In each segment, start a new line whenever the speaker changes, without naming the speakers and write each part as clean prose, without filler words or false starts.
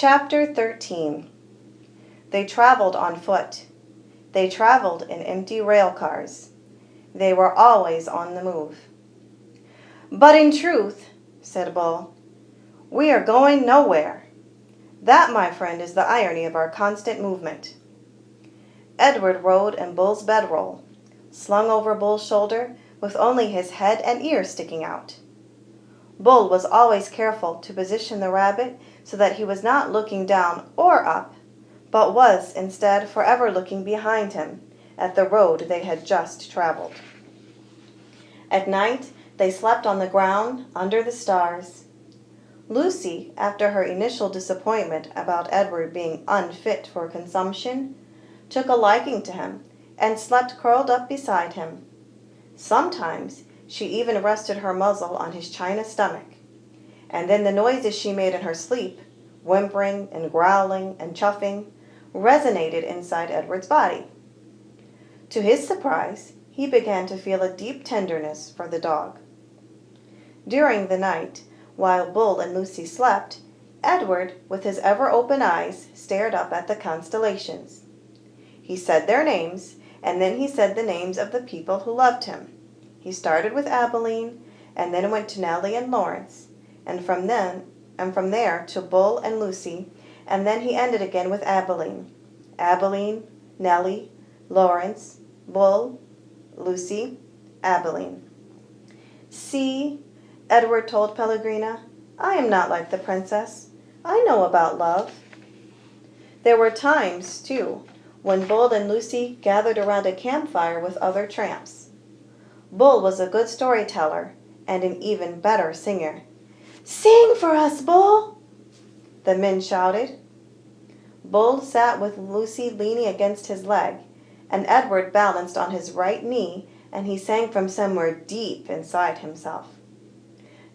Chapter 13. They traveled on foot. They traveled in empty rail cars. They were always on the move. "But in truth," said Bull, "we are going nowhere. That, my friend, is the irony of our constant movement." Edward rode in Bull's bedroll, slung over Bull's shoulder, with only his head and ears sticking out. Bull was always careful to position the rabbit so that he was not looking down or up, but was instead forever looking behind him at the road they had just traveled. At night they slept on the ground under the stars. Lucy, after her initial disappointment about Edward being unfit for consumption, took a liking to him and slept curled up beside him. Sometimes she even rested her muzzle on his china stomach, and then the noises she made in her sleep, whimpering and growling and chuffing, resonated inside Edward's body. To his surprise, he began to feel a deep tenderness for the dog. During the night, while Bull and Lucy slept, Edward, with his ever-open eyes, stared up at the constellations. He said their names, and then he said the names of the people who loved him. He started with Abilene, and then went to Nellie and Lawrence, and from there to Bull and Lucy, and then he ended again with Abilene. Abilene, Nellie, Lawrence, Bull, Lucy, Abilene. "See," Edward told Pellegrina, "I am not like the princess. I know about love." There were times, too, when Bull and Lucy gathered around a campfire with other tramps. Bull was a good storyteller and an even better singer. "Sing for us, Bull!" the men shouted. Bull sat with Lucy leaning against his leg, and Edward balanced on his right knee, and he sang from somewhere deep inside himself.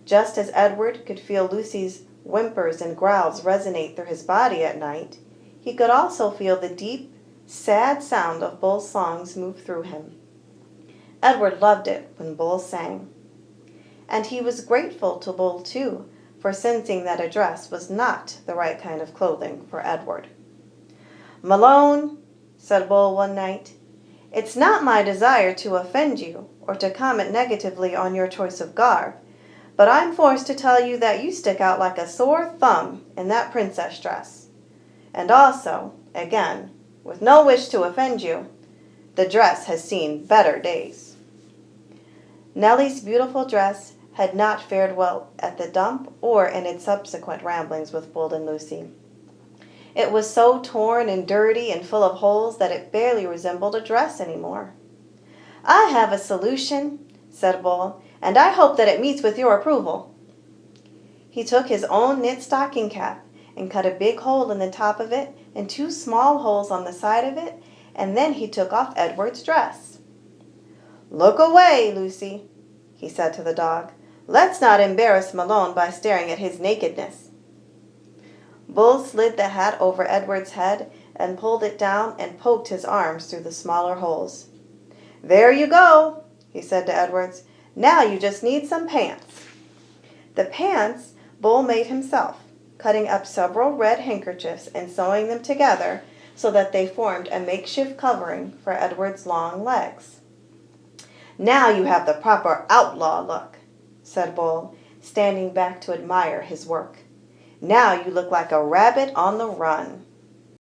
Just as Edward could feel Lucy's whimpers and growls resonate through his body at night, he could also feel the deep, sad sound of Bull's songs move through him. Edward loved it when Bull sang. And he was grateful to Bull, too, for sensing that a dress was not the right kind of clothing for Edward. "Malone," said Bull one night, "it's not my desire to offend you or to comment negatively on your choice of garb, but I'm forced to tell you that you stick out like a sore thumb in that princess dress. And also, again, with no wish to offend you, the dress has seen better days." Nellie's beautiful dress had not fared well at the dump or in its subsequent ramblings with Bull and Lucy. It was so torn and dirty and full of holes that it barely resembled a dress anymore. "I have a solution," said Bull, "and I hope that it meets with your approval." He took his own knit stocking cap and cut a big hole in the top of it and 2 small holes on the side of it, and then he took off Edward's dress. "Look away, Lucy," he said to the dog. "Let's not embarrass Malone by staring at his nakedness." Bull slid the hat over Edward's head and pulled it down and poked his arms through the smaller holes. "There you go," he said to Edwards. "Now you just need some pants." The pants Bull made himself, cutting up several red handkerchiefs and sewing them together so that they formed a makeshift covering for Edward's long legs. "Now you have the proper outlaw look," said Bull, standing back to admire his work. "Now you look like a rabbit on the run."